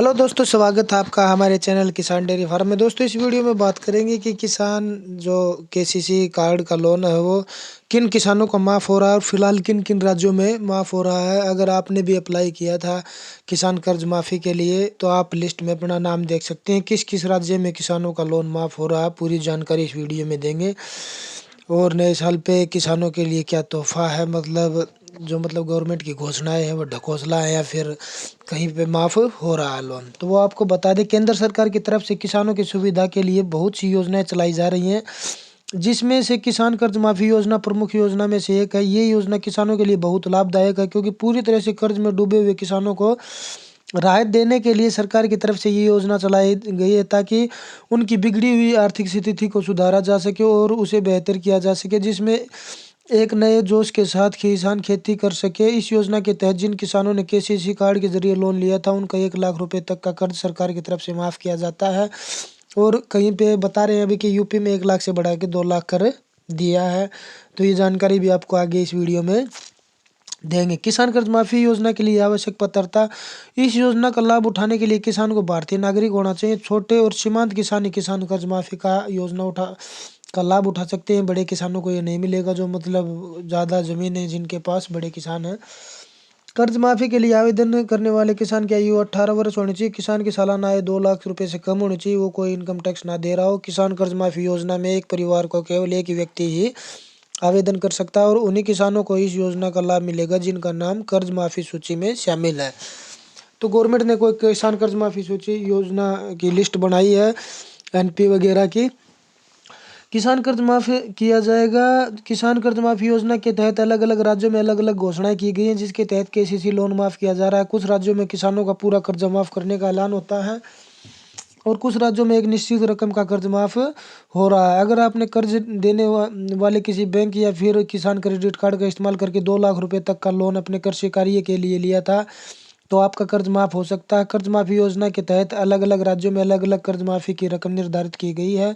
Hello दोस्तों, स्वागत है आपका हमारे चैनल किसान डेयरी फार्म में। दोस्तों, इस वीडियो में बात करेंगे कि किसान जो केसीसी कार्ड का लोन है वो किन किसानों को माफ़ हो रहा है और फिलहाल किन किन राज्यों में माफ़ हो रहा है। अगर आपने भी अप्लाई किया था किसान कर्ज माफ़ी के लिए तो आप लिस्ट में अपना नाम देख सकते हैं। किस किस राज्य में किसानों का लोन माफ़ हो रहा है, पूरी जानकारी इस वीडियो में देंगे। और नए साल पे किसानों के लिए क्या तोहफा है, मतलब गवर्नमेंट की घोषणाएं हैं वो ढकोसला है या फिर कहीं पे माफ़ हो रहा है लोन, तो वो आपको बता दें। केंद्र सरकार की तरफ से किसानों की सुविधा के लिए बहुत सी योजनाएं चलाई जा रही हैं, जिसमें से किसान कर्ज माफ़ी योजना प्रमुख योजना में से एक है। ये योजना किसानों के लिए बहुत लाभदायक है, क्योंकि पूरी तरह से कर्ज में डूबे हुए किसानों को राहत देने के लिए सरकार की तरफ से ये योजना चलाई गई है, ताकि उनकी बिगड़ी हुई आर्थिक स्थिति को सुधारा जा सके और उसे बेहतर किया जा सके, जिसमें एक नए जोश के साथ किसान खेती कर सके। इस योजना के तहत जिन किसानों ने केसीसी कार्ड के जरिए लोन लिया था, उनका 1 लाख रुपए तक का कर्ज सरकार की तरफ से माफ़ किया जाता है। और कहीं पे बता रहे हैं अभी कि यूपी में 1 लाख से बढ़ा के 2 लाख कर दिया है। तो ये जानकारी भी आपको आगे इस वीडियो में देंगे। किसान कर्ज माफ़ी योजना के लिए आवश्यक पात्रता। इस योजना का लाभ उठाने के लिए किसान को भारतीय नागरिक होना चाहिए। छोटे और सीमांत किसान ही किसान कर्ज माफ़ी का लाभ उठा सकते हैं। बड़े किसानों को ये नहीं मिलेगा, जो मतलब ज़्यादा ज़मीन है जिनके पास, बड़े किसान हैं। कर्ज माफ़ी के लिए आवेदन करने वाले किसान की आयु 18 वर्ष होनी चाहिए। किसान की सालाना आय 2 लाख रुपए से कम होनी चाहिए। वो कोई इनकम टैक्स ना दे रहा हो। किसान कर्ज माफ़ी योजना में एक परिवार को केवल एक ही व्यक्ति ही आवेदन कर सकता है, और उन्हीं किसानों को इस योजना का लाभ मिलेगा जिनका नाम कर्ज माफ़ी सूची में शामिल है। तो गवर्नमेंट ने कोई किसान कर्ज माफ़ी सूची योजना की लिस्ट बनाई है, एनपी वगैरह की। किसान कर्ज माफ़ किया जाएगा। किसान कर्ज माफ़ी योजना के तहत अलग अलग राज्यों में अलग अलग घोषणाएं की गई हैं, जिसके तहत केसीसी लोन माफ़ किया जा रहा है। कुछ राज्यों में किसानों का पूरा कर्ज माफ़ करने का ऐलान होता है, और कुछ राज्यों में एक निश्चित रकम का कर्ज माफ़ हो रहा है। अगर आपने कर्ज देने वाले किसी बैंक या फिर किसान क्रेडिट कार्ड का इस्तेमाल करके 2 लाख रुपए तक का लोन अपने कृषि कार्य के लिए लिया था, तो आपका कर्ज माफ़ हो सकता है। कर्ज माफ़ी योजना के तहत अलग अलग राज्यों में अलग अलग कर्ज माफ़ी की रकम निर्धारित की गई है।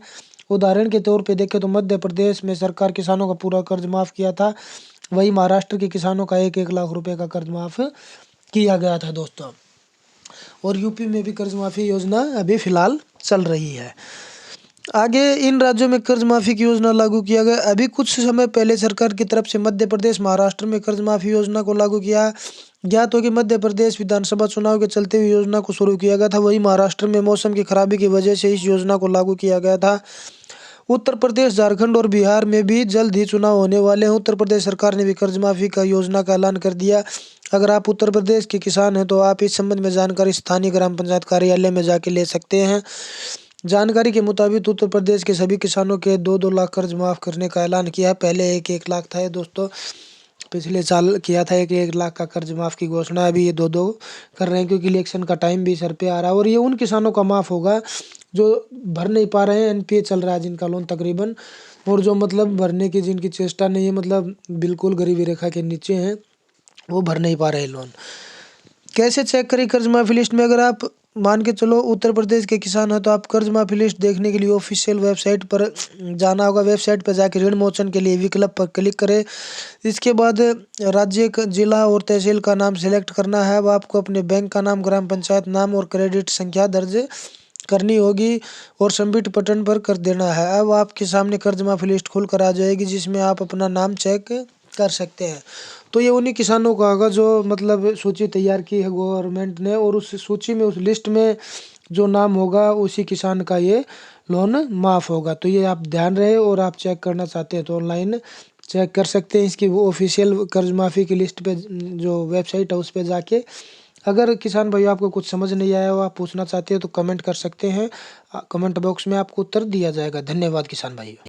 उदाहरण के तौर पे देखें तो मध्य प्रदेश में सरकार किसानों का पूरा कर्ज माफ़ किया था, वहीं महाराष्ट्र के किसानों का 1-1 लाख रुपए का कर्ज माफ़ किया गया था दोस्तों। और यूपी में भी कर्ज माफ़ी योजना अभी फिलहाल चल रही है। आगे इन राज्यों में कर्ज माफ़ी की योजना लागू किया गया। अभी कुछ समय पहले सरकार की तरफ से मध्य प्रदेश, महाराष्ट्र में कर्ज माफ़ी योजना को लागू किया। ज्ञात हो कि मध्य प्रदेश विधानसभा चुनाव के चलते हुए योजना को शुरू किया गया था। वहीं महाराष्ट्र में मौसम की खराबी की वजह से इस योजना को लागू किया गया था। उत्तर प्रदेश, झारखंड और बिहार में भी जल्द ही चुनाव होने वाले हैं। उत्तर प्रदेश सरकार ने भी कर्ज माफ़ी का योजना का ऐलान कर दिया। अगर आप उत्तर प्रदेश के किसान हैं तो आप इस संबंध में जानकारी स्थानीय ग्राम पंचायत कार्यालय में जाके ले सकते हैं। जानकारी के मुताबिक उत्तर प्रदेश के सभी किसानों के 2-2 लाख कर्ज माफ़ करने का ऐलान किया है। पहले 1-1 लाख था दोस्तों, पिछले साल किया था 1-1 लाख का कर्ज माफ़ की घोषणा। अभी ये 2-2 कर रहे हैं, क्योंकि इलेक्शन का टाइम भी सर पे आ रहा है। और ये उन किसानों का माफ़ होगा जो भर नहीं पा रहे हैं, एनपीए चल रहा है जिनका लोन तकरीबन, और जो मतलब भरने की जिनकी चेष्टा नहीं है, मतलब बिल्कुल गरीबी रेखा के नीचे हैं, वो भर नहीं पा रहे लोन। कैसे चेक करें कर्ज माफ़ी लिस्ट में? अगर आप मान के चलो उत्तर प्रदेश के किसान हैं, तो आप कर्ज माफ़ी लिस्ट देखने के लिए ऑफिशियल वेबसाइट पर जाना होगा। वेबसाइट पर जाकर ऋण मोचन के लिए विकल्प पर क्लिक करें। इसके बाद राज्य, जिला और तहसील का नाम सेलेक्ट करना है। अब आपको अपने बैंक का नाम, ग्राम पंचायत नाम और क्रेडिट संख्या दर्ज करनी होगी और सबमिट बटन पर कर देना है। अब आपके सामने कर्ज माफ़ी लिस्ट खुल कर आ जाएगी, जिसमें आप अपना नाम चेक कर सकते हैं। तो ये उन्हीं किसानों का होगा जो मतलब सूची तैयार की है गवर्नमेंट ने, और उस सूची में, उस लिस्ट में जो नाम होगा उसी किसान का ये लोन माफ़ होगा। तो ये आप ध्यान रहे, और आप चेक करना चाहते हैं तो ऑनलाइन चेक कर सकते हैं। इसकी वो ऑफिशियल कर्ज माफ़ी की लिस्ट पे जो वेबसाइट है उस पर जाके। अगर किसान भाई आपको कुछ समझ नहीं आया हो, आप पूछना चाहते हो तो कमेंट कर सकते हैं। कमेंट बॉक्स में आपको उत्तर दिया जाएगा। धन्यवाद किसान भाई।